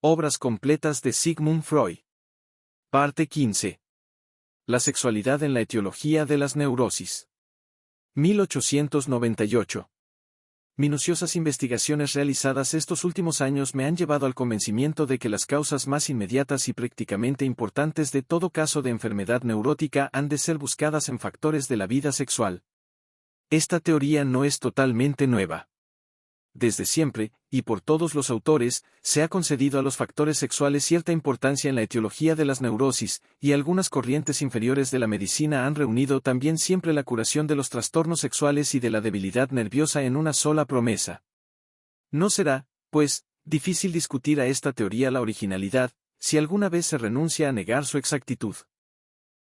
Obras completas de Sigmund Freud. Parte 15. La sexualidad en la etiología de las neurosis. 1898. Minuciosas investigaciones realizadas estos últimos años me han llevado al convencimiento de que las causas más inmediatas y prácticamente importantes de todo caso de enfermedad neurótica han de ser buscadas en factores de la vida sexual. Esta teoría no es totalmente nueva. Desde siempre, y por todos los autores, se ha concedido a los factores sexuales cierta importancia en la etiología de las neurosis, y algunas corrientes inferiores de la medicina han reunido también siempre la curación de los trastornos sexuales y de la debilidad nerviosa en una sola promesa. No será, pues, difícil discutir a esta teoría la originalidad, si alguna vez se renuncia a negar su exactitud.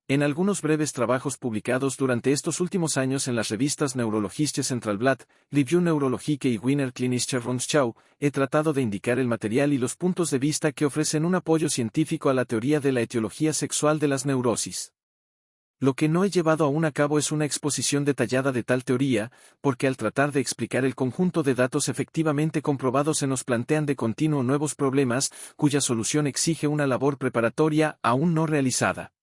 En algunos breves trabajos publicados durante estos últimos años en las revistas Neurologische Centralblatt, Review Neurologique y Wiener Klinische Rundschau, he tratado de indicar el material y los puntos de vista que ofrecen un apoyo científico a la teoría de la etiología sexual de las neurosis. Lo que no he llevado aún a cabo es una exposición detallada de tal teoría, porque al tratar de explicar el conjunto de datos efectivamente comprobados se nos plantean de continuo nuevos problemas, cuya solución exige una labor preparatoria aún no realizada.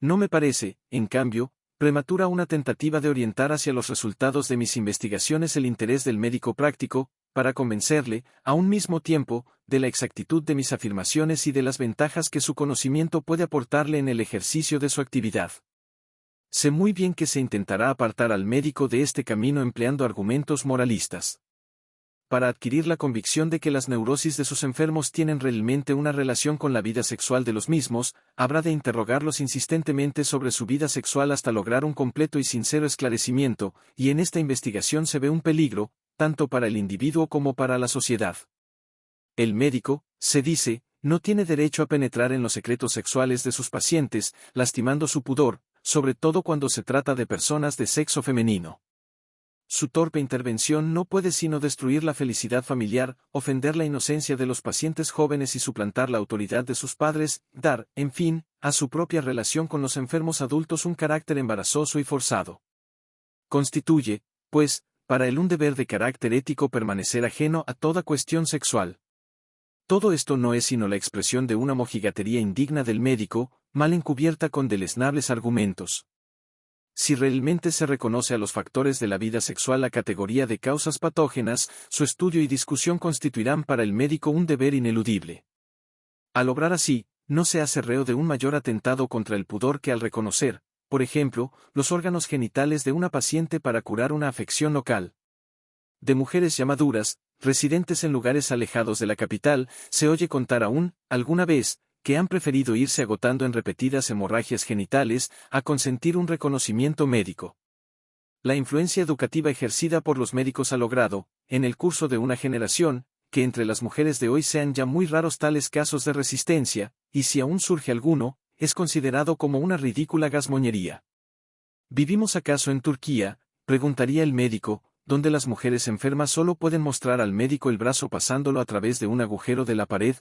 No me parece, en cambio, prematura una tentativa de orientar hacia los resultados de mis investigaciones el interés del médico práctico, para convencerle, a un mismo tiempo, de la exactitud de mis afirmaciones y de las ventajas que su conocimiento puede aportarle en el ejercicio de su actividad. Sé muy bien que se intentará apartar al médico de este camino empleando argumentos moralistas. Para adquirir la convicción de que las neurosis de sus enfermos tienen realmente una relación con la vida sexual de los mismos, habrá de interrogarlos insistentemente sobre su vida sexual hasta lograr un completo y sincero esclarecimiento, y en esta investigación se ve un peligro, tanto para el individuo como para la sociedad. El médico, se dice, no tiene derecho a penetrar en los secretos sexuales de sus pacientes, lastimando su pudor, sobre todo cuando se trata de personas de sexo femenino. Su torpe intervención no puede sino destruir la felicidad familiar, ofender la inocencia de los pacientes jóvenes y suplantar la autoridad de sus padres, dar, en fin, a su propia relación con los enfermos adultos un carácter embarazoso y forzado. Constituye, pues, para él un deber de carácter ético permanecer ajeno a toda cuestión sexual. Todo esto no es sino la expresión de una mojigatería indigna del médico, mal encubierta con deleznables argumentos. Si realmente se reconoce a los factores de la vida sexual la categoría de causas patógenas, su estudio y discusión constituirán para el médico un deber ineludible. Al obrar así, no se hace reo de un mayor atentado contra el pudor que al reconocer, por ejemplo, los órganos genitales de una paciente para curar una afección local. De mujeres ya maduras, residentes en lugares alejados de la capital, se oye contar aún, alguna vez, que han preferido irse agotando en repetidas hemorragias genitales, a consentir un reconocimiento médico. La influencia educativa ejercida por los médicos ha logrado, en el curso de una generación, que entre las mujeres de hoy sean ya muy raros tales casos de resistencia, y si aún surge alguno, es considerado como una ridícula gazmoñería. ¿Vivimos acaso en Turquía?, preguntaría el médico, donde las mujeres enfermas solo pueden mostrar al médico el brazo pasándolo a través de un agujero de la pared?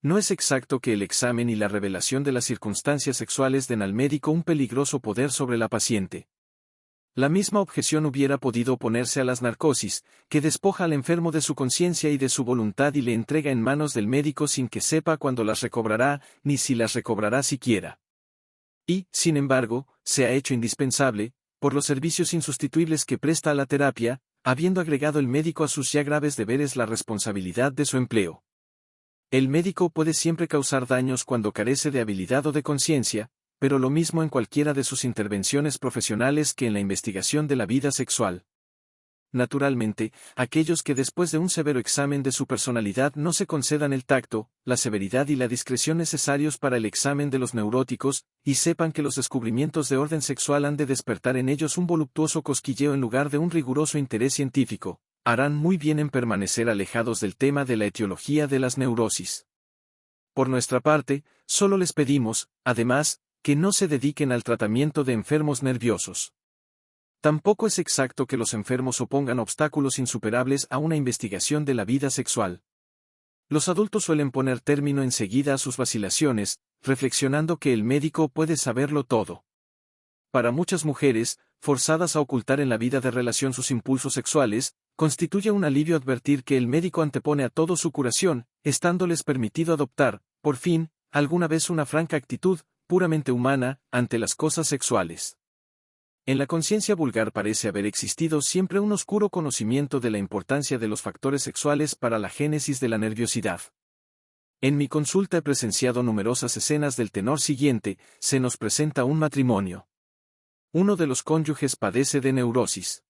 ¿No es exacto que el examen y la revelación de las circunstancias sexuales den al médico un peligroso poder sobre la paciente? La misma objeción hubiera podido oponerse a las narcosis, que despoja al enfermo de su conciencia y de su voluntad y le entrega en manos del médico sin que sepa cuándo las recobrará, ni si las recobrará siquiera. Y, sin embargo, se ha hecho indispensable, por los servicios insustituibles que presta a la terapia, habiendo agregado el médico a sus ya graves deberes la responsabilidad de su empleo. El médico puede siempre causar daños cuando carece de habilidad o de conciencia, pero lo mismo en cualquiera de sus intervenciones profesionales que en la investigación de la vida sexual. Naturalmente, aquellos que después de un severo examen de su personalidad no se concedan el tacto, la severidad y la discreción necesarios para el examen de los neuróticos, y sepan que los descubrimientos de orden sexual han de despertar en ellos un voluptuoso cosquilleo en lugar de un riguroso interés científico, harán muy bien en permanecer alejados del tema de la etiología de las neurosis. Por nuestra parte, solo les pedimos, además, que no se dediquen al tratamiento de enfermos nerviosos. Tampoco es exacto que los enfermos opongan obstáculos insuperables a una investigación de la vida sexual. Los adultos suelen poner término enseguida a sus vacilaciones, reflexionando que el médico puede saberlo todo. Para muchas mujeres, forzadas a ocultar en la vida de relación sus impulsos sexuales, constituye un alivio advertir que el médico antepone a todo su curación, estándoles permitido adoptar, por fin, alguna vez una franca actitud, puramente humana, ante las cosas sexuales. En la conciencia vulgar parece haber existido siempre un oscuro conocimiento de la importancia de los factores sexuales para la génesis de la nerviosidad. En mi consulta he presenciado numerosas escenas del tenor siguiente: se nos presenta un matrimonio. Uno de los cónyuges padece de neurosis.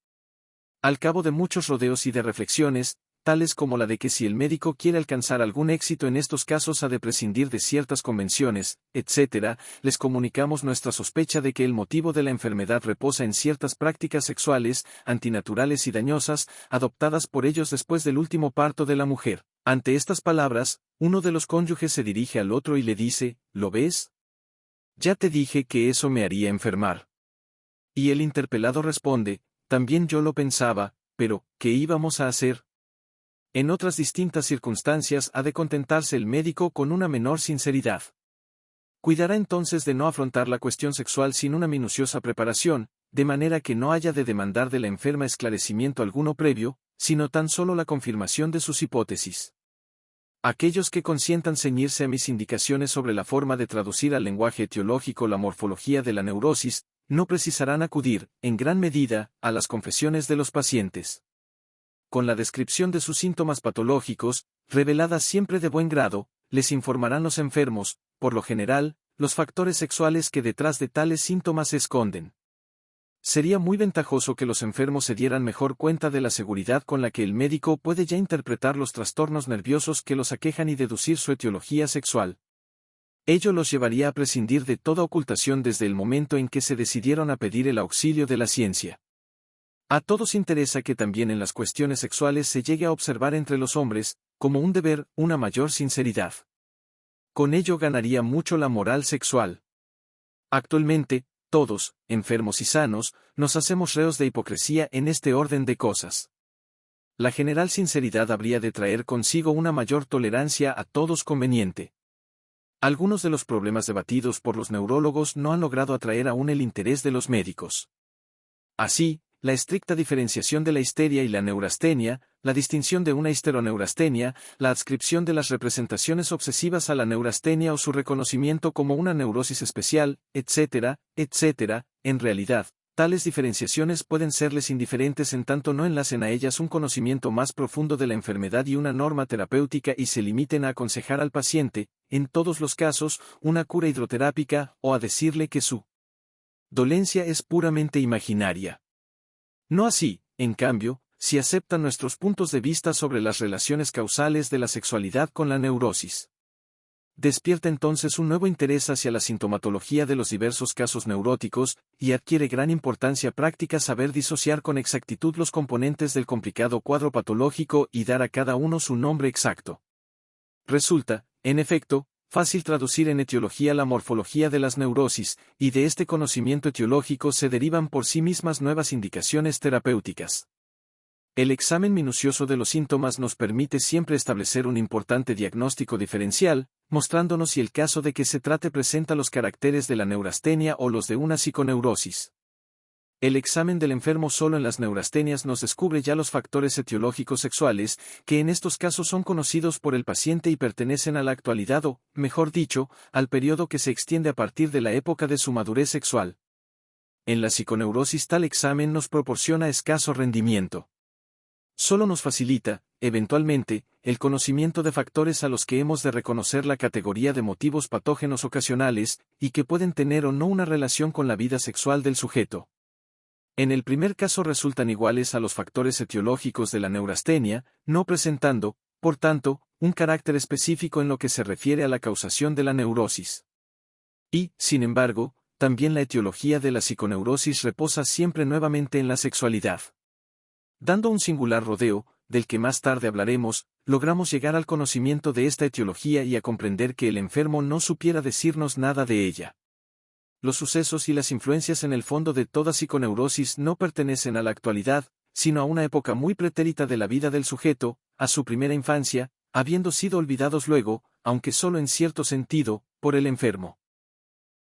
Al cabo de muchos rodeos y de reflexiones, tales como la de que si el médico quiere alcanzar algún éxito en estos casos ha de prescindir de ciertas convenciones, etc., les comunicamos nuestra sospecha de que el motivo de la enfermedad reposa en ciertas prácticas sexuales, antinaturales y dañosas, adoptadas por ellos después del último parto de la mujer. Ante estas palabras, uno de los cónyuges se dirige al otro y le dice: ¿lo ves? Ya te dije que eso me haría enfermar. Y el interpelado responde: también yo lo pensaba, pero, ¿qué íbamos a hacer? En otras distintas circunstancias ha de contentarse el médico con una menor sinceridad. Cuidará entonces de no afrontar la cuestión sexual sin una minuciosa preparación, de manera que no haya de demandar de la enferma esclarecimiento alguno previo, sino tan solo la confirmación de sus hipótesis. Aquellos que consientan ceñirse a mis indicaciones sobre la forma de traducir al lenguaje etiológico la morfología de la neurosis, no precisarán acudir, en gran medida, a las confesiones de los pacientes. Con la descripción de sus síntomas patológicos, revelada siempre de buen grado, les informarán los enfermos, por lo general, los factores sexuales que detrás de tales síntomas se esconden. Sería muy ventajoso que los enfermos se dieran mejor cuenta de la seguridad con la que el médico puede ya interpretar los trastornos nerviosos que los aquejan y deducir su etiología sexual. Ello los llevaría a prescindir de toda ocultación desde el momento en que se decidieron a pedir el auxilio de la ciencia. A todos interesa que también en las cuestiones sexuales se llegue a observar entre los hombres, como un deber, una mayor sinceridad. Con ello ganaría mucho la moral sexual. Actualmente, todos, enfermos y sanos, nos hacemos reos de hipocresía en este orden de cosas. La general sinceridad habría de traer consigo una mayor tolerancia a todos conveniente. Algunos de los problemas debatidos por los neurólogos no han logrado atraer aún el interés de los médicos. Así, la estricta diferenciación de la histeria y la neurastenia, la distinción de una histeroneurastenia, la adscripción de las representaciones obsesivas a la neurastenia o su reconocimiento como una neurosis especial, etcétera, etcétera, en realidad, tales diferenciaciones pueden serles indiferentes en tanto no enlacen a ellas un conocimiento más profundo de la enfermedad y una norma terapéutica y se limiten a aconsejar al paciente, en todos los casos, una cura hidroterápica o a decirle que su dolencia es puramente imaginaria. No así, en cambio, si aceptan nuestros puntos de vista sobre las relaciones causales de la sexualidad con la neurosis. Despierta entonces un nuevo interés hacia la sintomatología de los diversos casos neuróticos, y adquiere gran importancia práctica saber disociar con exactitud los componentes del complicado cuadro patológico y dar a cada uno su nombre exacto. Resulta, en efecto, fácil traducir en etiología la morfología de las neurosis, y de este conocimiento etiológico se derivan por sí mismas nuevas indicaciones terapéuticas. El examen minucioso de los síntomas nos permite siempre establecer un importante diagnóstico diferencial, mostrándonos si el caso de que se trate presenta los caracteres de la neurastenia o los de una psiconeurosis. El examen del enfermo solo en las neurastenias nos descubre ya los factores etiológicos sexuales, que en estos casos son conocidos por el paciente y pertenecen a la actualidad o, mejor dicho, al periodo que se extiende a partir de la época de su madurez sexual. En la psiconeurosis tal examen nos proporciona escaso rendimiento. Solo nos facilita, eventualmente, el conocimiento de factores a los que hemos de reconocer la categoría de motivos patógenos ocasionales, y que pueden tener o no una relación con la vida sexual del sujeto. En el primer caso resultan iguales a los factores etiológicos de la neurastenia, no presentando, por tanto, un carácter específico en lo que se refiere a la causación de la neurosis. Y, sin embargo, también la etiología de la psiconeurosis reposa siempre nuevamente en la sexualidad. Dando un singular rodeo, del que más tarde hablaremos, logramos llegar al conocimiento de esta etiología y a comprender que el enfermo no supiera decirnos nada de ella. Los sucesos y las influencias en el fondo de toda psiconeurosis no pertenecen a la actualidad, sino a una época muy pretérita de la vida del sujeto, a su primera infancia, habiendo sido olvidados luego, aunque solo en cierto sentido, por el enfermo.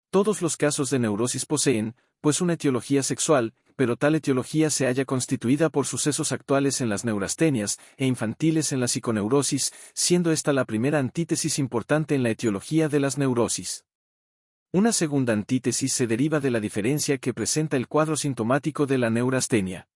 Todos los casos de neurosis poseen, pues una etiología sexual, pero tal etiología se halla constituida por sucesos actuales en las neurastenias e infantiles en la psiconeurosis, siendo esta la primera antítesis importante en la etiología de las neurosis. Una segunda antítesis se deriva de la diferencia que presenta el cuadro sintomático de la neurastenia.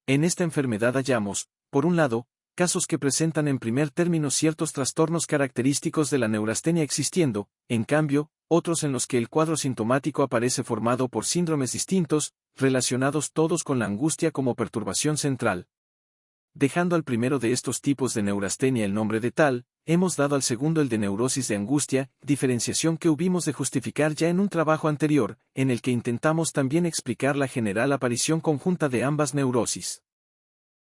En esta enfermedad hallamos, por un lado, casos que presentan en primer término ciertos trastornos característicos de la neurastenia existiendo, en cambio, otros en los que el cuadro sintomático aparece formado por síndromes distintos, relacionados todos con la angustia como perturbación central. Dejando al primero de estos tipos de neurastenia el nombre de tal, hemos dado al segundo el de neurosis de angustia, diferenciación que hubimos de justificar ya en un trabajo anterior, en el que intentamos también explicar la general aparición conjunta de ambas neurosis.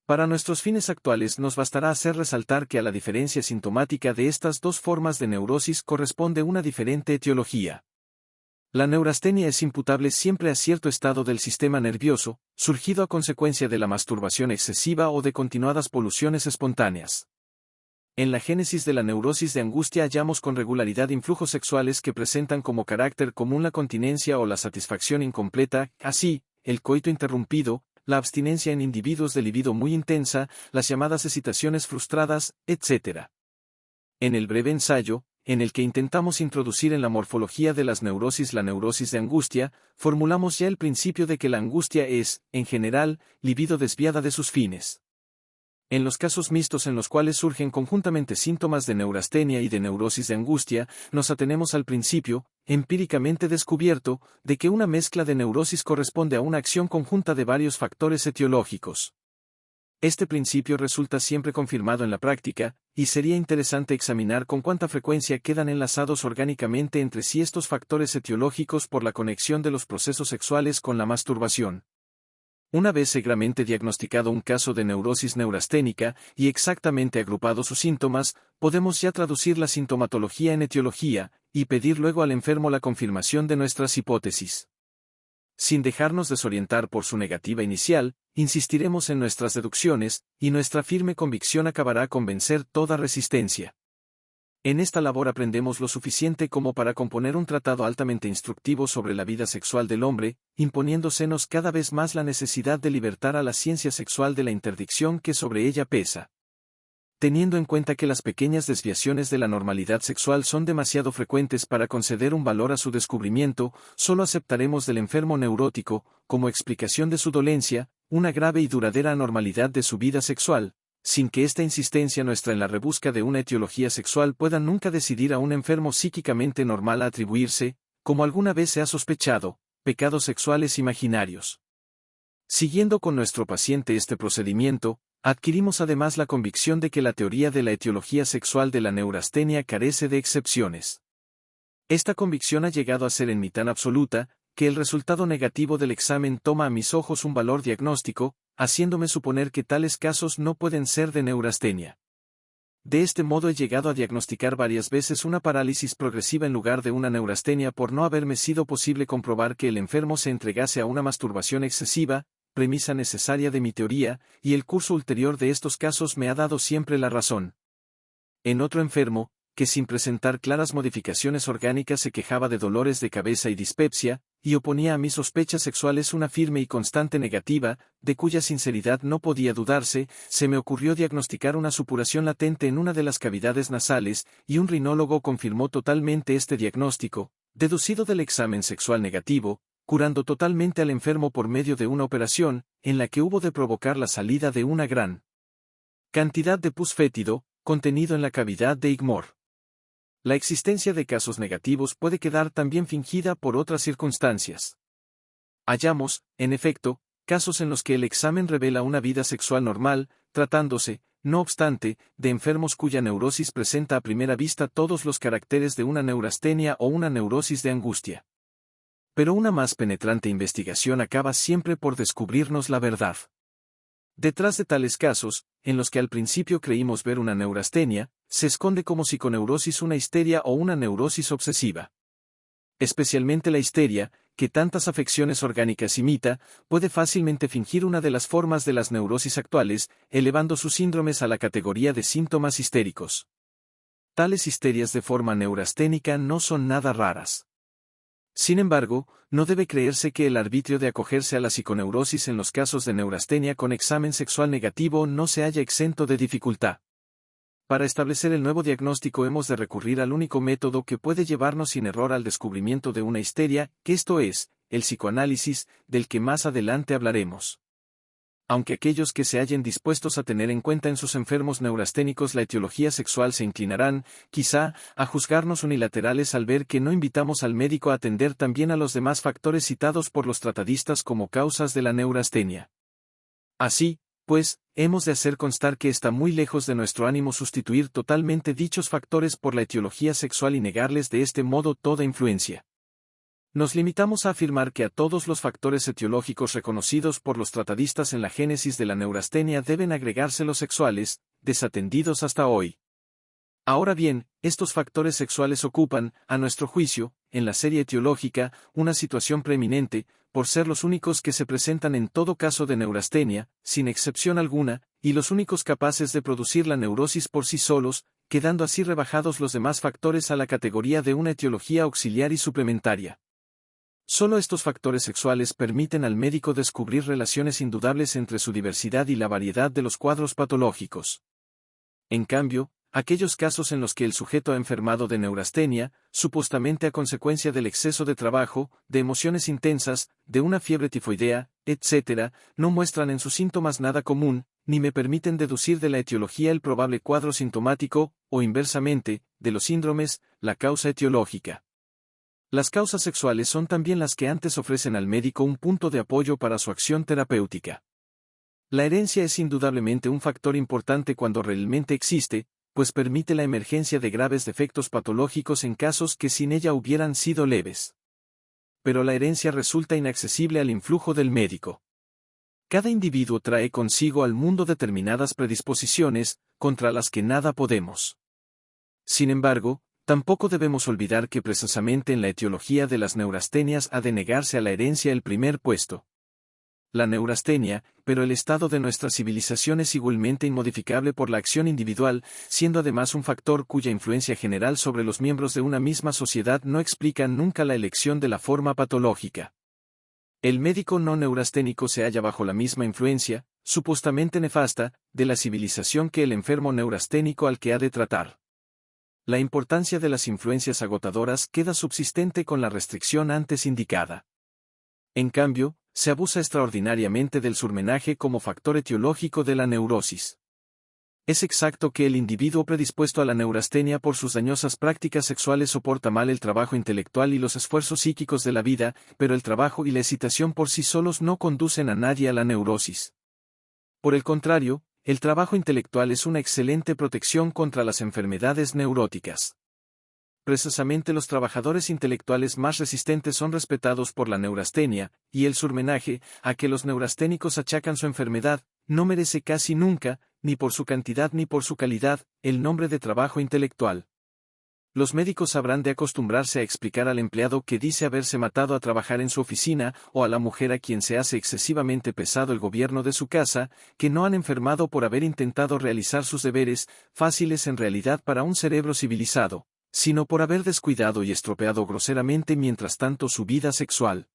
Para nuestros fines actuales nos bastará hacer resaltar que a la diferencia sintomática de estas dos formas de neurosis corresponde una diferente etiología. La neurastenia es imputable siempre a cierto estado del sistema nervioso, surgido a consecuencia de la masturbación excesiva o de continuadas poluciones espontáneas. En la génesis de la neurosis de angustia hallamos con regularidad influjos sexuales que presentan como carácter común la continencia o la satisfacción incompleta, así, el coito interrumpido, la abstinencia en individuos de libido muy intensa, las llamadas excitaciones frustradas, etc. En el breve ensayo, en el que intentamos introducir en la morfología de las neurosis la neurosis de angustia, formulamos ya el principio de que la angustia es, en general, libido desviada de sus fines. En los casos mixtos en los cuales surgen conjuntamente síntomas de neurastenia y de neurosis de angustia, nos atenemos al principio, empíricamente descubierto, de que una mezcla de neurosis corresponde a una acción conjunta de varios factores etiológicos. Este principio resulta siempre confirmado en la práctica, y sería interesante examinar con cuánta frecuencia quedan enlazados orgánicamente entre sí estos factores etiológicos por la conexión de los procesos sexuales con la masturbación. Una vez seguramente diagnosticado un caso de neurosis neurasténica y exactamente agrupados sus síntomas, podemos ya traducir la sintomatología en etiología, y pedir luego al enfermo la confirmación de nuestras hipótesis. Sin dejarnos desorientar por su negativa inicial, insistiremos en nuestras deducciones, y nuestra firme convicción acabará con vencer toda resistencia. En esta labor aprendemos lo suficiente como para componer un tratado altamente instructivo sobre la vida sexual del hombre, imponiéndosenos cada vez más la necesidad de libertar a la ciencia sexual de la interdicción que sobre ella pesa. Teniendo en cuenta que las pequeñas desviaciones de la normalidad sexual son demasiado frecuentes para conceder un valor a su descubrimiento, solo aceptaremos del enfermo neurótico, como explicación de su dolencia, una grave y duradera anormalidad de su vida sexual, sin que esta insistencia nuestra en la rebusca de una etiología sexual pueda nunca decidir a un enfermo psíquicamente normal a atribuirse, como alguna vez se ha sospechado, pecados sexuales imaginarios. Siguiendo con nuestro paciente este procedimiento, adquirimos además la convicción de que la teoría de la etiología sexual de la neurastenia carece de excepciones. Esta convicción ha llegado a ser en mí tan absoluta, que el resultado negativo del examen toma a mis ojos un valor diagnóstico, haciéndome suponer que tales casos no pueden ser de neurastenia. De este modo he llegado a diagnosticar varias veces una parálisis progresiva en lugar de una neurastenia por no haberme sido posible comprobar que el enfermo se entregase a una masturbación excesiva, premisa necesaria de mi teoría, y el curso ulterior de estos casos me ha dado siempre la razón. En otro enfermo, que sin presentar claras modificaciones orgánicas se quejaba de dolores de cabeza y dispepsia, y oponía a mis sospechas sexuales una firme y constante negativa, de cuya sinceridad no podía dudarse, se me ocurrió diagnosticar una supuración latente en una de las cavidades nasales, y un rinólogo confirmó totalmente este diagnóstico, deducido del examen sexual negativo, curando totalmente al enfermo por medio de una operación, en la que hubo de provocar la salida de una gran cantidad de pus fétido, contenido en la cavidad de Igmor. La existencia de casos negativos puede quedar también fingida por otras circunstancias. Hallamos, en efecto, casos en los que el examen revela una vida sexual normal, tratándose, no obstante, de enfermos cuya neurosis presenta a primera vista todos los caracteres de una neurastenia o una neurosis de angustia. Pero una más penetrante investigación acaba siempre por descubrirnos la verdad. Detrás de tales casos, en los que al principio creímos ver una neurastenia, se esconde como psiconeurosis una histeria o una neurosis obsesiva. Especialmente la histeria, que tantas afecciones orgánicas imita, puede fácilmente fingir una de las formas de las neurosis actuales, elevando sus síndromes a la categoría de síntomas histéricos. Tales histerias de forma neurasténica no son nada raras. Sin embargo, no debe creerse que el arbitrio de acogerse a la psiconeurosis en los casos de neurastenia con examen sexual negativo no se haya exento de dificultad. Para establecer el nuevo diagnóstico hemos de recurrir al único método que puede llevarnos sin error al descubrimiento de una histeria, que esto es, el psicoanálisis, del que más adelante hablaremos. Aunque aquellos que se hallen dispuestos a tener en cuenta en sus enfermos neurasténicos la etiología sexual se inclinarán, quizá, a juzgarnos unilaterales al ver que no invitamos al médico a atender también a los demás factores citados por los tratadistas como causas de la neurastenia. Así, pues, hemos de hacer constar que está muy lejos de nuestro ánimo sustituir totalmente dichos factores por la etiología sexual y negarles de este modo toda influencia. Nos limitamos a afirmar que a todos los factores etiológicos reconocidos por los tratadistas en la génesis de la neurastenia deben agregarse los sexuales, desatendidos hasta hoy. Ahora bien, estos factores sexuales ocupan, a nuestro juicio, en la serie etiológica, una situación preeminente, por ser los únicos que se presentan en todo caso de neurastenia, sin excepción alguna, y los únicos capaces de producir la neurosis por sí solos, quedando así rebajados los demás factores a la categoría de una etiología auxiliar y suplementaria. Solo estos factores sexuales permiten al médico descubrir relaciones indudables entre su diversidad y la variedad de los cuadros patológicos. En cambio, aquellos casos en los que el sujeto ha enfermado de neurastenia, supuestamente a consecuencia del exceso de trabajo, de emociones intensas, de una fiebre tifoidea, etc., no muestran en sus síntomas nada común, ni me permiten deducir de la etiología el probable cuadro sintomático, o inversamente, de los síndromes, la causa etiológica. Las causas sexuales son también las que antes ofrecen al médico un punto de apoyo para su acción terapéutica. La herencia es indudablemente un factor importante cuando realmente existe, pues permite la emergencia de graves defectos patológicos en casos que sin ella hubieran sido leves. Pero la herencia resulta inaccesible al influjo del médico. Cada individuo trae consigo al mundo determinadas predisposiciones, contra las que nada podemos. Sin embargo, tampoco debemos olvidar que precisamente en la etiología de las neurastenias ha de negarse a la herencia el primer puesto. La neurastenia, pero el estado de nuestra civilización es igualmente inmodificable por la acción individual, siendo además un factor cuya influencia general sobre los miembros de una misma sociedad no explica nunca la elección de la forma patológica. El médico no neurasténico se halla bajo la misma influencia, supuestamente nefasta, de la civilización que el enfermo neurasténico al que ha de tratar. La importancia de las influencias agotadoras queda subsistente con la restricción antes indicada. En cambio, se abusa extraordinariamente del surmenaje como factor etiológico de la neurosis. Es exacto que el individuo predispuesto a la neurastenia por sus dañosas prácticas sexuales soporta mal el trabajo intelectual y los esfuerzos psíquicos de la vida, pero el trabajo y la excitación por sí solos no conducen a nadie a la neurosis. Por el contrario, el trabajo intelectual es una excelente protección contra las enfermedades neuróticas. Precisamente los trabajadores intelectuales más resistentes son respetados por la neurastenia, y el surmenaje, a que los neurasténicos achacan su enfermedad, no merece casi nunca, ni por su cantidad ni por su calidad, el nombre de trabajo intelectual. Los médicos habrán de acostumbrarse a explicar al empleado que dice haberse matado a trabajar en su oficina, o a la mujer a quien se hace excesivamente pesado el gobierno de su casa, que no han enfermado por haber intentado realizar sus deberes, fáciles en realidad para un cerebro civilizado, sino por haber descuidado y estropeado groseramente mientras tanto su vida sexual.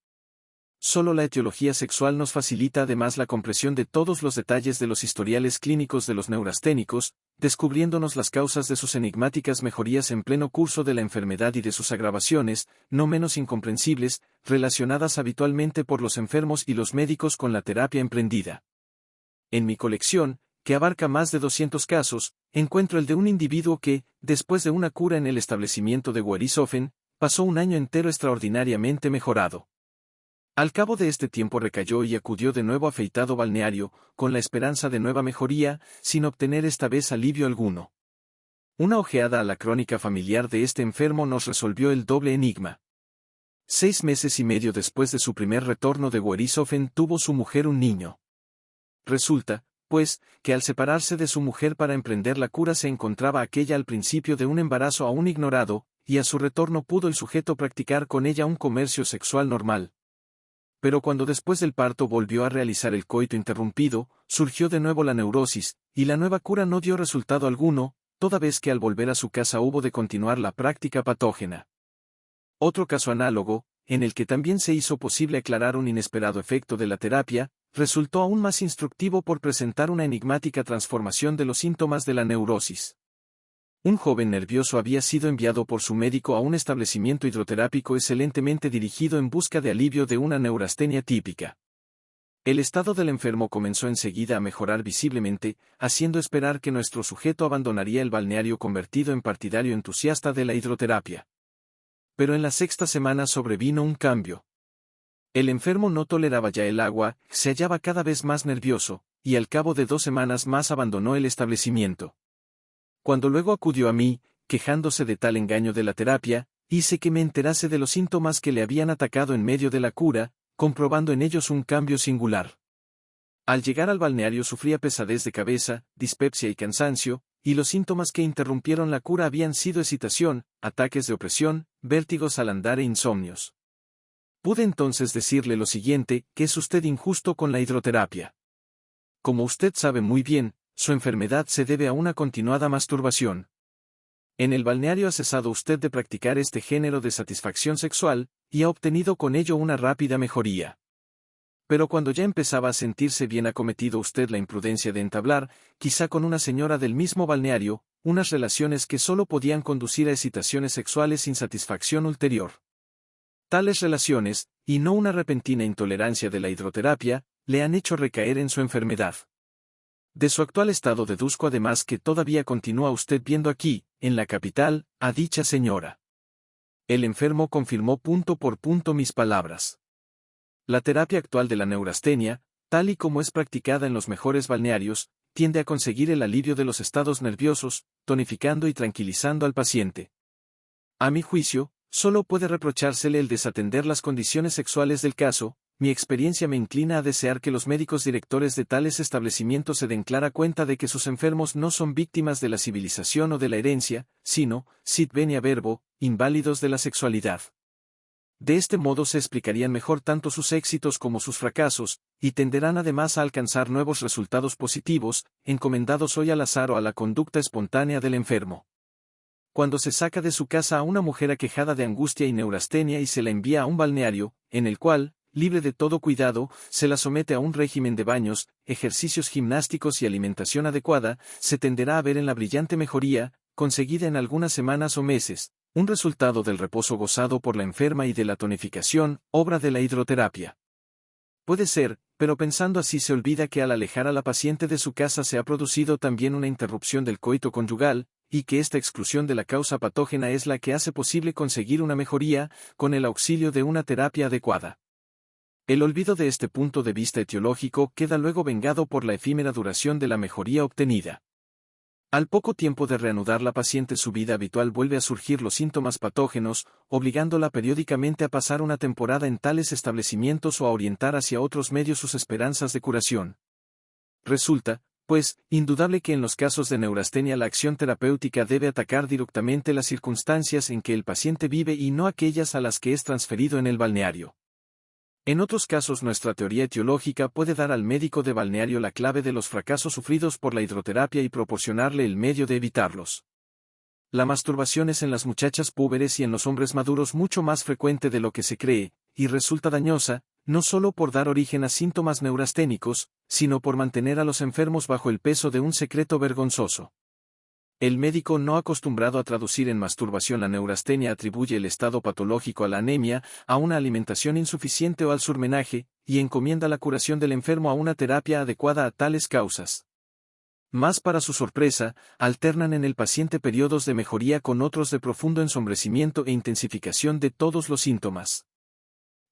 Solo la etiología sexual nos facilita además la comprensión de todos los detalles de los historiales clínicos de los neurasténicos, descubriéndonos las causas de sus enigmáticas mejorías en pleno curso de la enfermedad y de sus agravaciones, no menos incomprensibles, relacionadas habitualmente por los enfermos y los médicos con la terapia emprendida. En mi colección, que abarca más de 200 casos, encuentro el de un individuo que, después de una cura en el establecimiento de Werisofen, pasó un año entero extraordinariamente mejorado. Al cabo de este tiempo recayó y acudió de nuevo a afeitado balneario, con la esperanza de nueva mejoría, sin obtener esta vez alivio alguno. Una ojeada a la crónica familiar de este enfermo nos resolvió el doble enigma. 6 meses y medio después de su primer retorno de Werisofen tuvo su mujer un niño. Resulta, pues, que al separarse de su mujer para emprender la cura se encontraba aquella al principio de un embarazo aún ignorado, y a su retorno pudo el sujeto practicar con ella un comercio sexual normal. Pero cuando después del parto volvió a realizar el coito interrumpido, surgió de nuevo la neurosis, y la nueva cura no dio resultado alguno, toda vez que al volver a su casa hubo de continuar la práctica patógena. Otro caso análogo, en el que también se hizo posible aclarar un inesperado efecto de la terapia, resultó aún más instructivo por presentar una enigmática transformación de los síntomas de la neurosis. Un joven nervioso había sido enviado por su médico a un establecimiento hidroterápico excelentemente dirigido en busca de alivio de una neurastenia típica. El estado del enfermo comenzó enseguida a mejorar visiblemente, haciendo esperar que nuestro sujeto abandonaría el balneario convertido en partidario entusiasta de la hidroterapia. Pero en la sexta semana sobrevino un cambio. El enfermo no toleraba ya el agua, se hallaba cada vez más nervioso, y al cabo de 2 semanas más abandonó el establecimiento. Cuando luego acudió a mí, quejándose de tal engaño de la terapia, hice que me enterase de los síntomas que le habían atacado en medio de la cura, comprobando en ellos un cambio singular. Al llegar al balneario sufría pesadez de cabeza, dispepsia y cansancio, y los síntomas que interrumpieron la cura habían sido excitación, ataques de opresión, vértigos al andar e insomnios. Pude entonces decirle lo siguiente, que es usted injusto con la hidroterapia. Como usted sabe muy bien, su enfermedad se debe a una continuada masturbación. En el balneario ha cesado usted de practicar este género de satisfacción sexual, y ha obtenido con ello una rápida mejoría. Pero cuando ya empezaba a sentirse bien acometido usted la imprudencia de entablar, quizá con una señora del mismo balneario, unas relaciones que solo podían conducir a excitaciones sexuales sin satisfacción ulterior. Tales relaciones, y no una repentina intolerancia de la hidroterapia, le han hecho recaer en su enfermedad. De su actual estado deduzco además que todavía continúa usted viendo aquí, en la capital, a dicha señora. El enfermo confirmó punto por punto mis palabras. La terapia actual de la neurastenia, tal y como es practicada en los mejores balnearios, tiende a conseguir el alivio de los estados nerviosos, tonificando y tranquilizando al paciente. A mi juicio, solo puede reprochársele el desatender las condiciones sexuales del caso. Mi experiencia me inclina a desear que los médicos directores de tales establecimientos se den clara cuenta de que sus enfermos no son víctimas de la civilización o de la herencia, sino, sit venia verbo, inválidos de la sexualidad. De este modo se explicarían mejor tanto sus éxitos como sus fracasos, y tenderán además a alcanzar nuevos resultados positivos, encomendados hoy al azar o a la conducta espontánea del enfermo. Cuando se saca de su casa a una mujer aquejada de angustia y neurastenia y se la envía a un balneario, en el cual, libre de todo cuidado, se la somete a un régimen de baños, ejercicios gimnásticos y alimentación adecuada, se tenderá a ver en la brillante mejoría, conseguida en algunas semanas o meses, un resultado del reposo gozado por la enferma y de la tonificación, obra de la hidroterapia. Puede ser, pero pensando así se olvida que al alejar a la paciente de su casa se ha producido también una interrupción del coito conyugal, y que esta exclusión de la causa patógena es la que hace posible conseguir una mejoría, con el auxilio de una terapia adecuada. El olvido de este punto de vista etiológico queda luego vengado por la efímera duración de la mejoría obtenida. Al poco tiempo de reanudar la paciente su vida habitual vuelve a surgir los síntomas patógenos, obligándola periódicamente a pasar una temporada en tales establecimientos o a orientar hacia otros medios sus esperanzas de curación. Resulta, pues, indudable que en los casos de neurastenia la acción terapéutica debe atacar directamente las circunstancias en que el paciente vive y no aquellas a las que es transferido en el balneario. En otros casos nuestra teoría etiológica puede dar al médico de balneario la clave de los fracasos sufridos por la hidroterapia y proporcionarle el medio de evitarlos. La masturbación es en las muchachas púberes y en los hombres maduros mucho más frecuente de lo que se cree, y resulta dañosa, no solo por dar origen a síntomas neurasténicos, sino por mantener a los enfermos bajo el peso de un secreto vergonzoso. El médico no acostumbrado a traducir en masturbación la neurastenia atribuye el estado patológico a la anemia, a una alimentación insuficiente o al surmenaje, y encomienda la curación del enfermo a una terapia adecuada a tales causas. Más para su sorpresa, alternan en el paciente periodos de mejoría con otros de profundo ensombrecimiento e intensificación de todos los síntomas.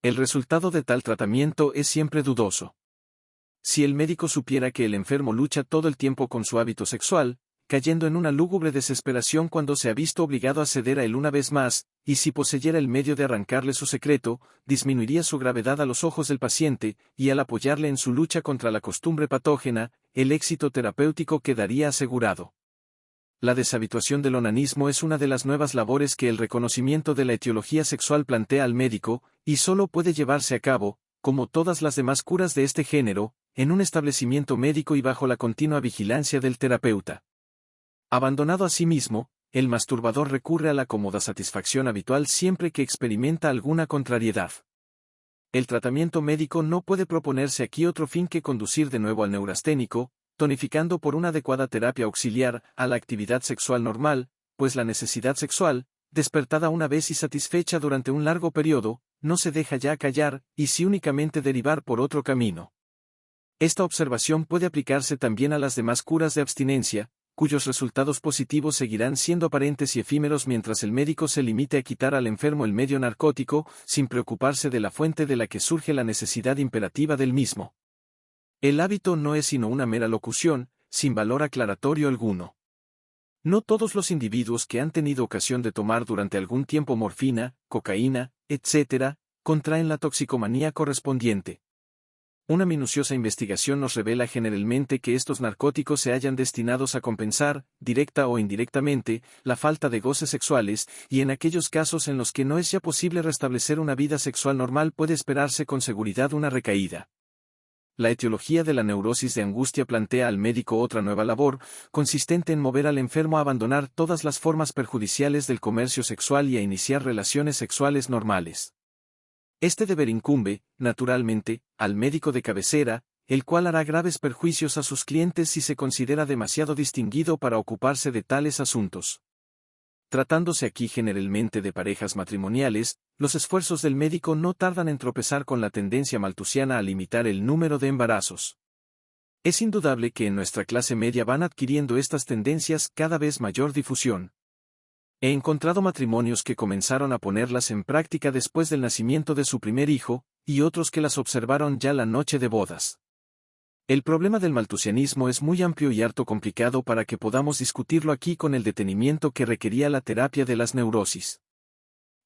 El resultado de tal tratamiento es siempre dudoso. Si el médico supiera que el enfermo lucha todo el tiempo con su hábito sexual, cayendo en una lúgubre desesperación cuando se ha visto obligado a ceder a él una vez más, y si poseyera el medio de arrancarle su secreto, disminuiría su gravedad a los ojos del paciente, y al apoyarle en su lucha contra la costumbre patógena, el éxito terapéutico quedaría asegurado. La deshabituación del onanismo es una de las nuevas labores que el reconocimiento de la etiología sexual plantea al médico, y solo puede llevarse a cabo, como todas las demás curas de este género, en un establecimiento médico y bajo la continua vigilancia del terapeuta. Abandonado a sí mismo, el masturbador recurre a la cómoda satisfacción habitual siempre que experimenta alguna contrariedad. El tratamiento médico no puede proponerse aquí otro fin que conducir de nuevo al neurasténico, tonificando por una adecuada terapia auxiliar a la actividad sexual normal, pues la necesidad sexual, despertada una vez y satisfecha durante un largo periodo, no se deja ya callar, y sí únicamente derivar por otro camino. Esta observación puede aplicarse también a las demás curas de abstinencia, cuyos resultados positivos seguirán siendo aparentes y efímeros mientras el médico se limite a quitar al enfermo el medio narcótico, sin preocuparse de la fuente de la que surge la necesidad imperativa del mismo. El hábito no es sino una mera locución, sin valor aclaratorio alguno. No todos los individuos que han tenido ocasión de tomar durante algún tiempo morfina, cocaína, etc., contraen la toxicomanía correspondiente. Una minuciosa investigación nos revela generalmente que estos narcóticos se hallan destinados a compensar, directa o indirectamente, la falta de goces sexuales, y en aquellos casos en los que no es ya posible restablecer una vida sexual normal puede esperarse con seguridad una recaída. La etiología de la neurosis de angustia plantea al médico otra nueva labor, consistente en mover al enfermo a abandonar todas las formas perjudiciales del comercio sexual y a iniciar relaciones sexuales normales. Este deber incumbe, naturalmente, al médico de cabecera, el cual hará graves perjuicios a sus clientes si se considera demasiado distinguido para ocuparse de tales asuntos. Tratándose aquí generalmente de parejas matrimoniales, los esfuerzos del médico no tardan en tropezar con la tendencia malthusiana a limitar el número de embarazos. Es indudable que en nuestra clase media van adquiriendo estas tendencias cada vez mayor difusión. He encontrado matrimonios que comenzaron a ponerlas en práctica después del nacimiento de su primer hijo, y otros que las observaron ya la noche de bodas. El problema del malthusianismo es muy amplio y harto complicado para que podamos discutirlo aquí con el detenimiento que requería la terapia de las neurosis.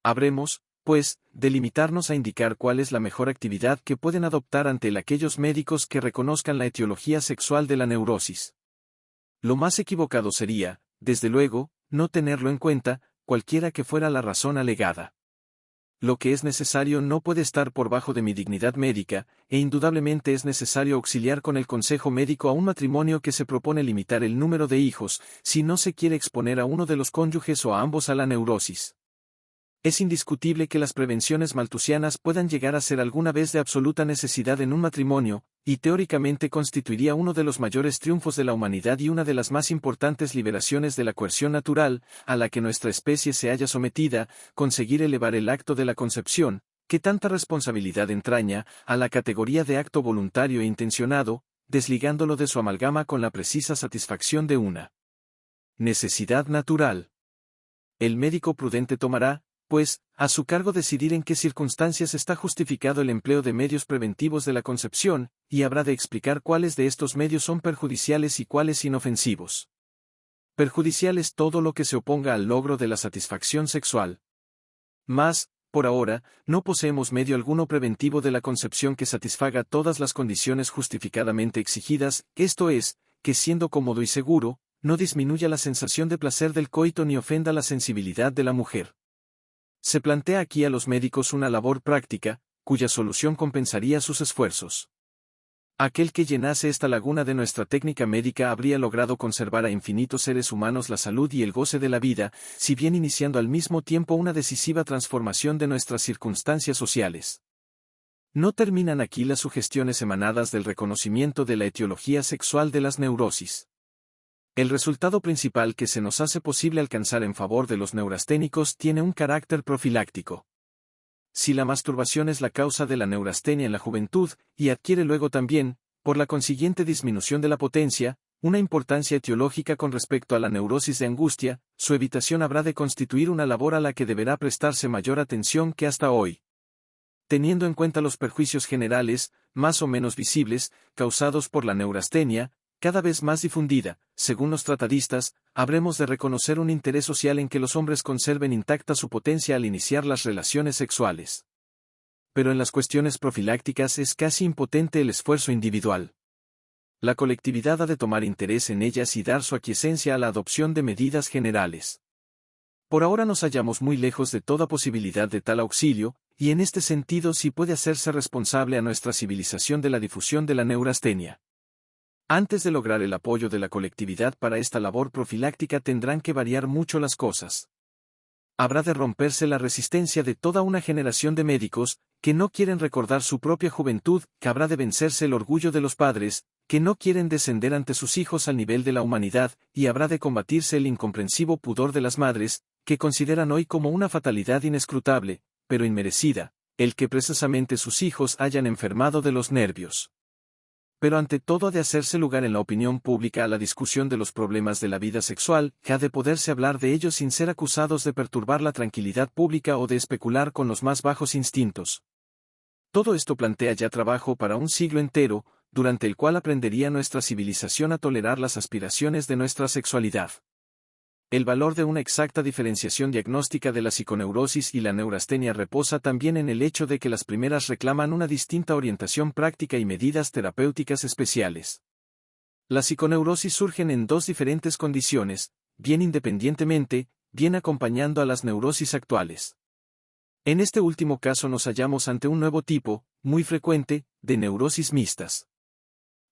Habremos, pues, de limitarnos a indicar cuál es la mejor actividad que pueden adoptar ante aquellos médicos que reconozcan la etiología sexual de la neurosis. Lo más equivocado sería, desde luego, no tenerlo en cuenta, cualquiera que fuera la razón alegada. Lo que es necesario no puede estar por bajo de mi dignidad médica, e indudablemente es necesario auxiliar con el consejo médico a un matrimonio que se propone limitar el número de hijos, si no se quiere exponer a uno de los cónyuges o a ambos a la neurosis. Es indiscutible que las prevenciones malthusianas puedan llegar a ser alguna vez de absoluta necesidad en un matrimonio, y teóricamente constituiría uno de los mayores triunfos de la humanidad y una de las más importantes liberaciones de la coerción natural, a la que nuestra especie se haya sometida, conseguir elevar el acto de la concepción, que tanta responsabilidad entraña, a la categoría de acto voluntario e intencionado, desligándolo de su amalgama con la precisa satisfacción de una necesidad natural. El médico prudente tomará, pues, a su cargo decidir en qué circunstancias está justificado el empleo de medios preventivos de la concepción, y habrá de explicar cuáles de estos medios son perjudiciales y cuáles inofensivos. Perjudicial es todo lo que se oponga al logro de la satisfacción sexual. Mas, por ahora, no poseemos medio alguno preventivo de la concepción que satisfaga todas las condiciones justificadamente exigidas, esto es, que siendo cómodo y seguro, no disminuya la sensación de placer del coito ni ofenda la sensibilidad de la mujer. Se plantea aquí a los médicos una labor práctica, cuya solución compensaría sus esfuerzos. Aquel que llenase esta laguna de nuestra técnica médica habría logrado conservar a infinitos seres humanos la salud y el goce de la vida, si bien iniciando al mismo tiempo una decisiva transformación de nuestras circunstancias sociales. No terminan aquí las sugestiones emanadas del reconocimiento de la etiología sexual de las neurosis. El resultado principal que se nos hace posible alcanzar en favor de los neurasténicos tiene un carácter profiláctico. Si la masturbación es la causa de la neurastenia en la juventud, y adquiere luego también, por la consiguiente disminución de la potencia, una importancia etiológica con respecto a la neurosis de angustia, su evitación habrá de constituir una labor a la que deberá prestarse mayor atención que hasta hoy. Teniendo en cuenta los perjuicios generales, más o menos visibles, causados por la neurastenia, cada vez más difundida, según los tratadistas, habremos de reconocer un interés social en que los hombres conserven intacta su potencia al iniciar las relaciones sexuales. Pero en las cuestiones profilácticas es casi impotente el esfuerzo individual. La colectividad ha de tomar interés en ellas y dar su aquiescencia a la adopción de medidas generales. Por ahora nos hallamos muy lejos de toda posibilidad de tal auxilio, y en este sentido sí puede hacerse responsable a nuestra civilización de la difusión de la neurastenia. Antes de lograr el apoyo de la colectividad para esta labor profiláctica tendrán que variar mucho las cosas. Habrá de romperse la resistencia de toda una generación de médicos, que no quieren recordar su propia juventud, que habrá de vencerse el orgullo de los padres, que no quieren descender ante sus hijos al nivel de la humanidad, y habrá de combatirse el incomprensivo pudor de las madres, que consideran hoy como una fatalidad inescrutable, pero inmerecida, el que precisamente sus hijos hayan enfermado de los nervios. Pero ante todo ha de hacerse lugar en la opinión pública a la discusión de los problemas de la vida sexual, que ha de poderse hablar de ellos sin ser acusados de perturbar la tranquilidad pública o de especular con los más bajos instintos. Todo esto plantea ya trabajo para un siglo entero, durante el cual aprendería nuestra civilización a tolerar las aspiraciones de nuestra sexualidad. El valor de una exacta diferenciación diagnóstica de la psiconeurosis y la neurastenia reposa también en el hecho de que las primeras reclaman una distinta orientación práctica y medidas terapéuticas especiales. La psiconeurosis surgen en dos diferentes condiciones, bien independientemente, bien acompañando a las neurosis actuales. En este último caso nos hallamos ante un nuevo tipo, muy frecuente, de neurosis mixtas.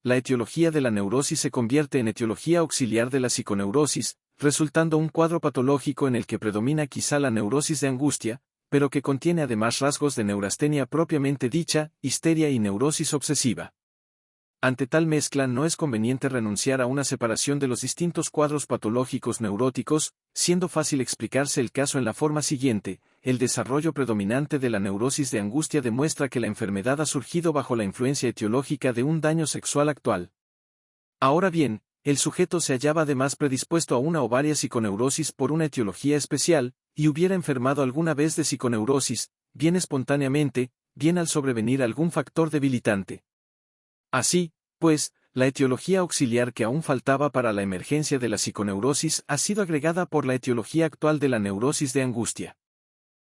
La etiología de la neurosis se convierte en etiología auxiliar de la psiconeurosis, resultando un cuadro patológico en el que predomina quizá la neurosis de angustia, pero que contiene además rasgos de neurastenia propiamente dicha, histeria y neurosis obsesiva. Ante tal mezcla no es conveniente renunciar a una separación de los distintos cuadros patológicos neuróticos, siendo fácil explicarse el caso en la forma siguiente: el desarrollo predominante de la neurosis de angustia demuestra que la enfermedad ha surgido bajo la influencia etiológica de un daño sexual actual. Ahora bien, el sujeto se hallaba además predispuesto a una o varias psiconeurosis por una etiología especial, y hubiera enfermado alguna vez de psiconeurosis, bien espontáneamente, bien al sobrevenir algún factor debilitante. Así, pues, la etiología auxiliar que aún faltaba para la emergencia de la psiconeurosis ha sido agregada por la etiología actual de la neurosis de angustia.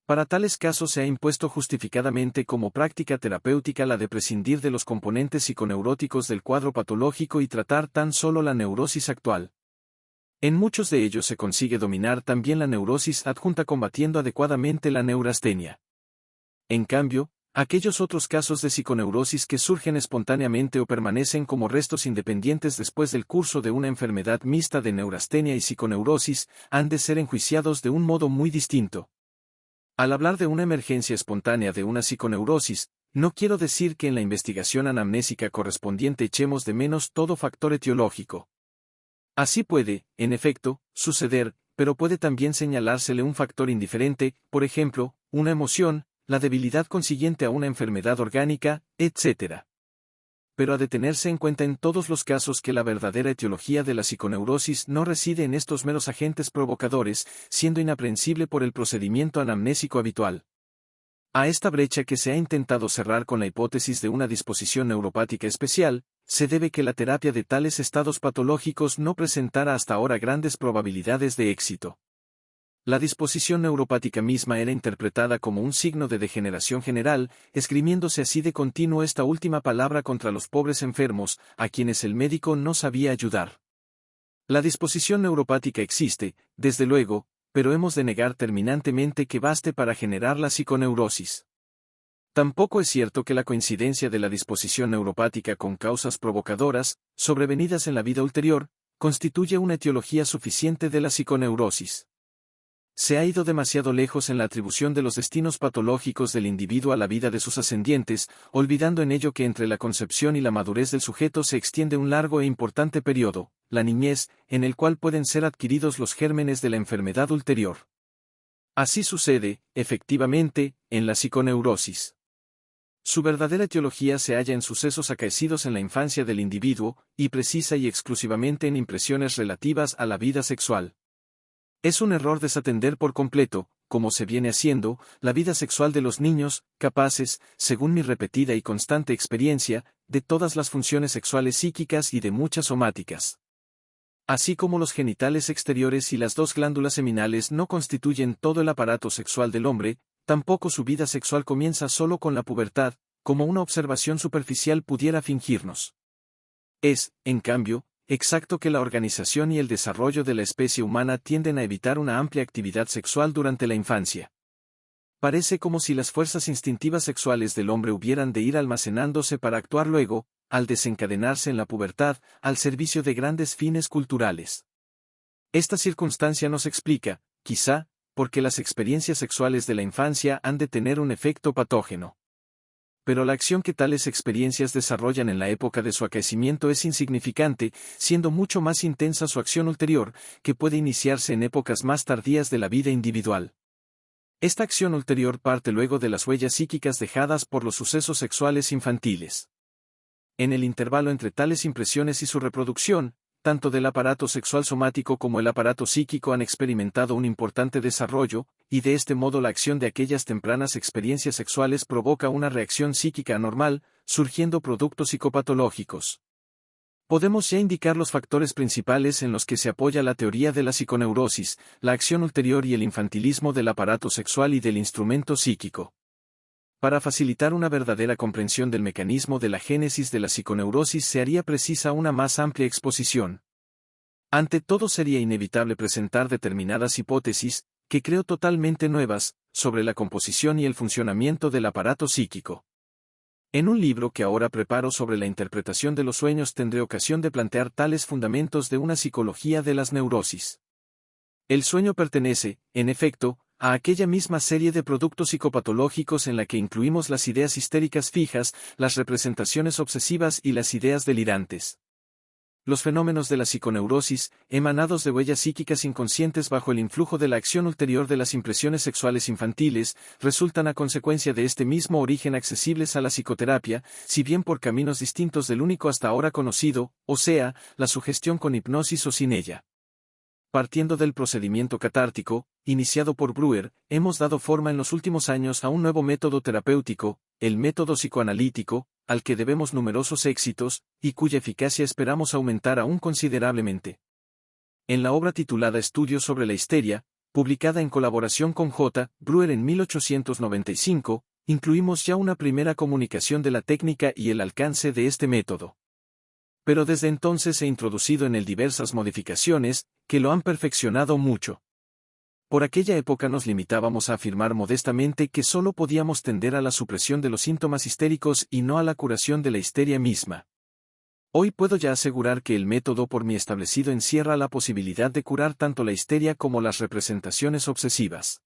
Para tales casos se ha impuesto justificadamente como práctica terapéutica la de prescindir de los componentes psiconeuróticos del cuadro patológico y tratar tan solo la neurosis actual. En muchos de ellos se consigue dominar también la neurosis adjunta combatiendo adecuadamente la neurastenia. En cambio, aquellos otros casos de psiconeurosis que surgen espontáneamente o permanecen como restos independientes después del curso de una enfermedad mixta de neurastenia y psiconeurosis, han de ser enjuiciados de un modo muy distinto. Al hablar de una emergencia espontánea de una psiconeurosis, no quiero decir que en la investigación anamnésica correspondiente echemos de menos todo factor etiológico. Así puede, en efecto, suceder, pero puede también señalársele un factor indiferente, por ejemplo, una emoción, la debilidad consiguiente a una enfermedad orgánica, etc. Pero ha de tenerse en cuenta en todos los casos que la verdadera etiología de la psiconeurosis no reside en estos meros agentes provocadores, siendo inaprehensible por el procedimiento anamnésico habitual. A esta brecha que se ha intentado cerrar con la hipótesis de una disposición neuropática especial, se debe que la terapia de tales estados patológicos no presentara hasta ahora grandes probabilidades de éxito. La disposición neuropática misma era interpretada como un signo de degeneración general, esgrimiéndose así de continuo esta última palabra contra los pobres enfermos, a quienes el médico no sabía ayudar. La disposición neuropática existe, desde luego, pero hemos de negar terminantemente que baste para generar la psiconeurosis. Tampoco es cierto que la coincidencia de la disposición neuropática con causas provocadoras, sobrevenidas en la vida ulterior, constituye una etiología suficiente de la psiconeurosis. Se ha ido demasiado lejos en la atribución de los destinos patológicos del individuo a la vida de sus ascendientes, olvidando en ello que entre la concepción y la madurez del sujeto se extiende un largo e importante periodo, la niñez, en el cual pueden ser adquiridos los gérmenes de la enfermedad ulterior. Así sucede, efectivamente, en la psiconeurosis. Su verdadera etiología se halla en sucesos acaecidos en la infancia del individuo, y precisa y exclusivamente en impresiones relativas a la vida sexual. Es un error desatender por completo, como se viene haciendo, la vida sexual de los niños, capaces, según mi repetida y constante experiencia, de todas las funciones sexuales psíquicas y de muchas somáticas. Así como los genitales exteriores y las dos glándulas seminales no constituyen todo el aparato sexual del hombre, tampoco su vida sexual comienza solo con la pubertad, como una observación superficial pudiera fingirnos. Es, en cambio, exacto que la organización y el desarrollo de la especie humana tienden a evitar una amplia actividad sexual durante la infancia. Parece como si las fuerzas instintivas sexuales del hombre hubieran de ir almacenándose para actuar luego, al desencadenarse en la pubertad, al servicio de grandes fines culturales. Esta circunstancia nos explica, quizá, por qué las experiencias sexuales de la infancia han de tener un efecto patógeno. Pero la acción que tales experiencias desarrollan en la época de su acaecimiento es insignificante, siendo mucho más intensa su acción ulterior, que puede iniciarse en épocas más tardías de la vida individual. Esta acción ulterior parte luego de las huellas psíquicas dejadas por los sucesos sexuales infantiles. En el intervalo entre tales impresiones y su reproducción, tanto del aparato sexual somático como el aparato psíquico han experimentado un importante desarrollo, y de este modo la acción de aquellas tempranas experiencias sexuales provoca una reacción psíquica anormal, surgiendo productos psicopatológicos. Podemos ya indicar los factores principales en los que se apoya la teoría de la psiconeurosis, la acción ulterior y el infantilismo del aparato sexual y del instrumento psíquico. Para facilitar una verdadera comprensión del mecanismo de la génesis de la psiconeurosis se haría precisa una más amplia exposición. Ante todo sería inevitable presentar determinadas hipótesis, que creo totalmente nuevas, sobre la composición y el funcionamiento del aparato psíquico. En un libro que ahora preparo sobre la interpretación de los sueños tendré ocasión de plantear tales fundamentos de una psicología de las neurosis. El sueño pertenece, en efecto, a aquella misma serie de productos psicopatológicos en la que incluimos las ideas histéricas fijas, las representaciones obsesivas y las ideas delirantes. Los fenómenos de la psiconeurosis, emanados de huellas psíquicas inconscientes bajo el influjo de la acción ulterior de las impresiones sexuales infantiles, resultan a consecuencia de este mismo origen accesibles a la psicoterapia, si bien por caminos distintos del único hasta ahora conocido, o sea, la sugestión con hipnosis o sin ella. Partiendo del procedimiento catártico, iniciado por Breuer, hemos dado forma en los últimos años a un nuevo método terapéutico, el método psicoanalítico, al que debemos numerosos éxitos, y cuya eficacia esperamos aumentar aún considerablemente. En la obra titulada Estudios sobre la histeria, publicada en colaboración con J. Breuer en 1895, incluimos ya una primera comunicación de la técnica y el alcance de este método. Pero desde entonces he introducido en él diversas modificaciones, que lo han perfeccionado mucho. Por aquella época nos limitábamos a afirmar modestamente que solo podíamos tender a la supresión de los síntomas histéricos y no a la curación de la histeria misma. Hoy puedo ya asegurar que el método por mí establecido encierra la posibilidad de curar tanto la histeria como las representaciones obsesivas.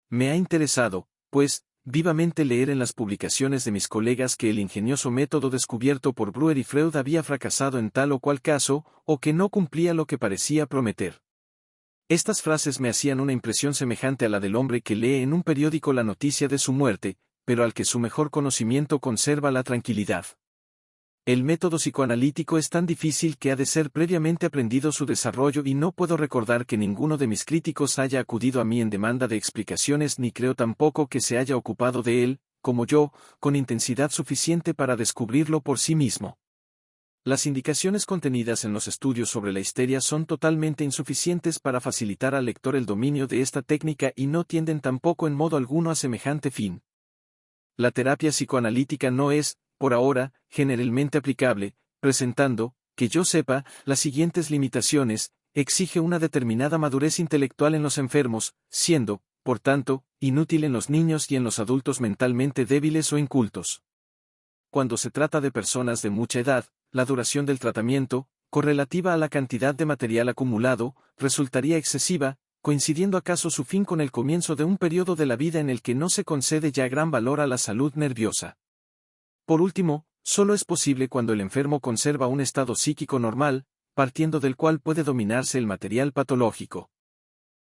Me ha interesado, pues, vivamente leer en las publicaciones de mis colegas que el ingenioso método descubierto por Breuer y Freud había fracasado en tal o cual caso, o que no cumplía lo que parecía prometer. Estas frases me hacían una impresión semejante a la del hombre que lee en un periódico la noticia de su muerte, pero al que su mejor conocimiento conserva la tranquilidad. El método psicoanalítico es tan difícil que ha de ser previamente aprendido su desarrollo y no puedo recordar que ninguno de mis críticos haya acudido a mí en demanda de explicaciones ni creo tampoco que se haya ocupado de él, como yo, con intensidad suficiente para descubrirlo por sí mismo. Las indicaciones contenidas en los estudios sobre la histeria son totalmente insuficientes para facilitar al lector el dominio de esta técnica y no tienden tampoco en modo alguno a semejante fin. La terapia psicoanalítica no es, por ahora, generalmente aplicable, presentando, que yo sepa, las siguientes limitaciones: exige una determinada madurez intelectual en los enfermos, siendo, por tanto, inútil en los niños y en los adultos mentalmente débiles o incultos. Cuando se trata de personas de mucha edad, la duración del tratamiento, correlativa a la cantidad de material acumulado, resultaría excesiva, coincidiendo acaso su fin con el comienzo de un periodo de la vida en el que no se concede ya gran valor a la salud nerviosa. Por último, solo es posible cuando el enfermo conserva un estado psíquico normal, partiendo del cual puede dominarse el material patológico.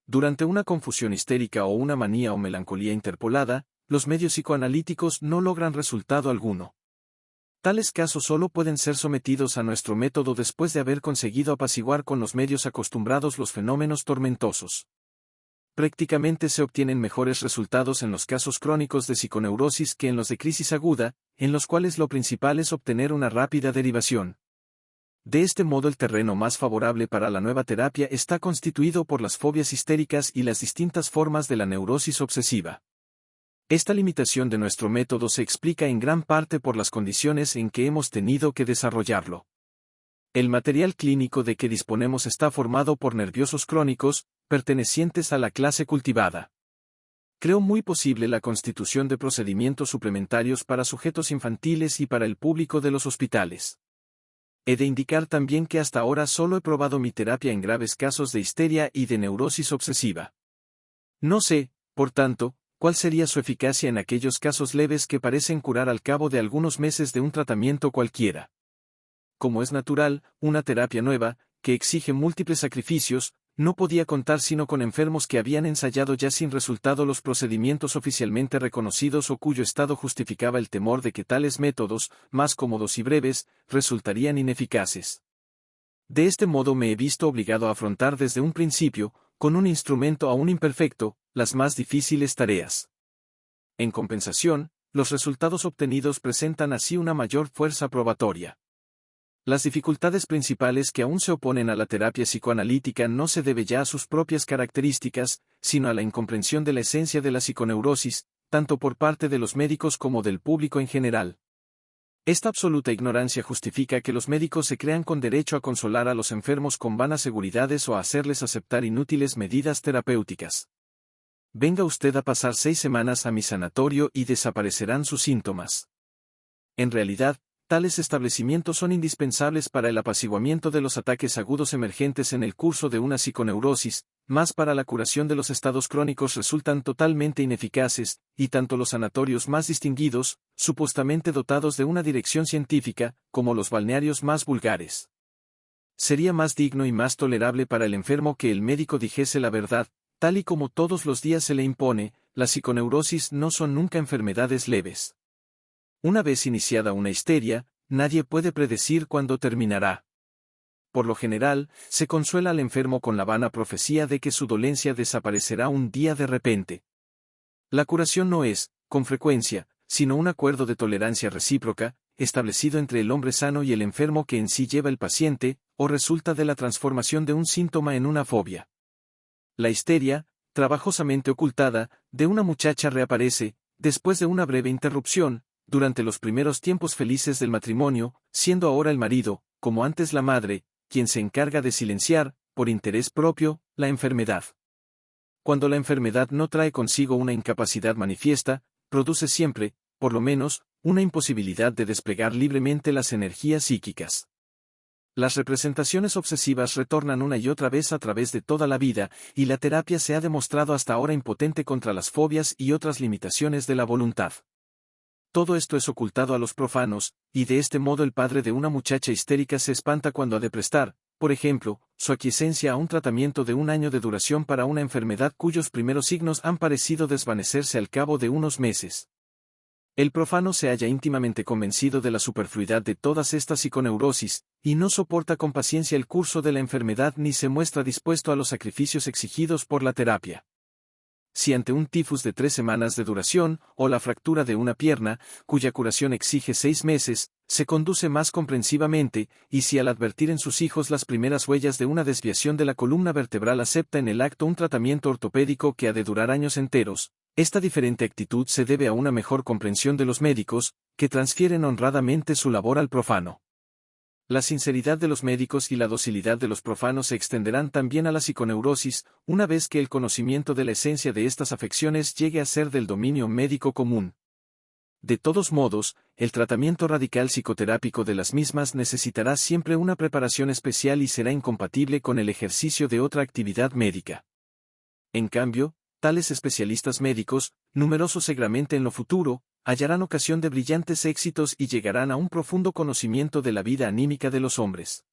Durante una confusión histérica o una manía o melancolía interpolada, los medios psicoanalíticos no logran resultado alguno. Tales casos solo pueden ser sometidos a nuestro método después de haber conseguido apaciguar con los medios acostumbrados los fenómenos tormentosos. Prácticamente se obtienen mejores resultados en los casos crónicos de psiconeurosis que en los de crisis aguda, en los cuales lo principal es obtener una rápida derivación. De este modo el terreno más favorable para la nueva terapia está constituido por las fobias histéricas y las distintas formas de la neurosis obsesiva. Esta limitación de nuestro método se explica en gran parte por las condiciones en que hemos tenido que desarrollarlo. El material clínico de que disponemos está formado por nerviosos crónicos, pertenecientes a la clase cultivada. Creo muy posible la constitución de procedimientos suplementarios para sujetos infantiles y para el público de los hospitales. He de indicar también que hasta ahora solo he probado mi terapia en graves casos de histeria y de neurosis obsesiva. No sé, por tanto, cuál sería su eficacia en aquellos casos leves que parecen curar al cabo de algunos meses de un tratamiento cualquiera. Como es natural, una terapia nueva, que exige múltiples sacrificios, no podía contar sino con enfermos que habían ensayado ya sin resultado los procedimientos oficialmente reconocidos o cuyo estado justificaba el temor de que tales métodos, más cómodos y breves, resultarían ineficaces. De este modo me he visto obligado a afrontar desde un principio, con un instrumento aún imperfecto, las más difíciles tareas. En compensación, los resultados obtenidos presentan así una mayor fuerza probatoria. Las dificultades principales que aún se oponen a la terapia psicoanalítica no se debe ya a sus propias características, sino a la incomprensión de la esencia de la psiconeurosis, tanto por parte de los médicos como del público en general. Esta absoluta ignorancia justifica que los médicos se crean con derecho a consolar a los enfermos con vanas seguridades o a hacerles aceptar inútiles medidas terapéuticas. Venga usted a pasar 6 semanas a mi sanatorio y desaparecerán sus síntomas. En realidad, tales establecimientos son indispensables para el apaciguamiento de los ataques agudos emergentes en el curso de una psiconeurosis, más para la curación de los estados crónicos resultan totalmente ineficaces, y tanto los sanatorios más distinguidos, supuestamente dotados de una dirección científica, como los balnearios más vulgares. Sería más digno y más tolerable para el enfermo que el médico dijese la verdad, tal y como todos los días se le impone, la psiconeurosis no son nunca enfermedades leves. Una vez iniciada una histeria, nadie puede predecir cuándo terminará. Por lo general, se consuela al enfermo con la vana profecía de que su dolencia desaparecerá un día de repente. La curación no es, con frecuencia, sino un acuerdo de tolerancia recíproca, establecido entre el hombre sano y el enfermo que en sí lleva el paciente, o resulta de la transformación de un síntoma en una fobia. La histeria, trabajosamente ocultada, de una muchacha reaparece, después de una breve interrupción, durante los primeros tiempos felices del matrimonio, siendo ahora el marido, como antes la madre, quien se encarga de silenciar, por interés propio, la enfermedad. Cuando la enfermedad no trae consigo una incapacidad manifiesta, produce siempre, por lo menos, una imposibilidad de desplegar libremente las energías psíquicas. Las representaciones obsesivas retornan una y otra vez a través de toda la vida, y la terapia se ha demostrado hasta ahora impotente contra las fobias y otras limitaciones de la voluntad. Todo esto es ocultado a los profanos, y de este modo el padre de una muchacha histérica se espanta cuando ha de prestar, por ejemplo, su aquiescencia a un tratamiento de 1 año de duración para una enfermedad cuyos primeros signos han parecido desvanecerse al cabo de unos meses. El profano se halla íntimamente convencido de la superfluidad de todas estas psiconeurosis, y no soporta con paciencia el curso de la enfermedad ni se muestra dispuesto a los sacrificios exigidos por la terapia. Si ante un tifus de 3 semanas de duración, o la fractura de una pierna, cuya curación exige 6 meses, se conduce más comprensivamente, y si al advertir en sus hijos las primeras huellas de una desviación de la columna vertebral acepta en el acto un tratamiento ortopédico que ha de durar años enteros, esta diferente actitud se debe a una mejor comprensión de los médicos, que transfieren honradamente su labor al profano. La sinceridad de los médicos y la docilidad de los profanos se extenderán también a la psiconeurosis, una vez que el conocimiento de la esencia de estas afecciones llegue a ser del dominio médico común. De todos modos, el tratamiento radical psicoterápico de las mismas necesitará siempre una preparación especial y será incompatible con el ejercicio de otra actividad médica. En cambio, tales especialistas médicos, numerosos seguramente en lo futuro, hallarán ocasión de brillantes éxitos y llegarán a un profundo conocimiento de la vida anímica de los hombres.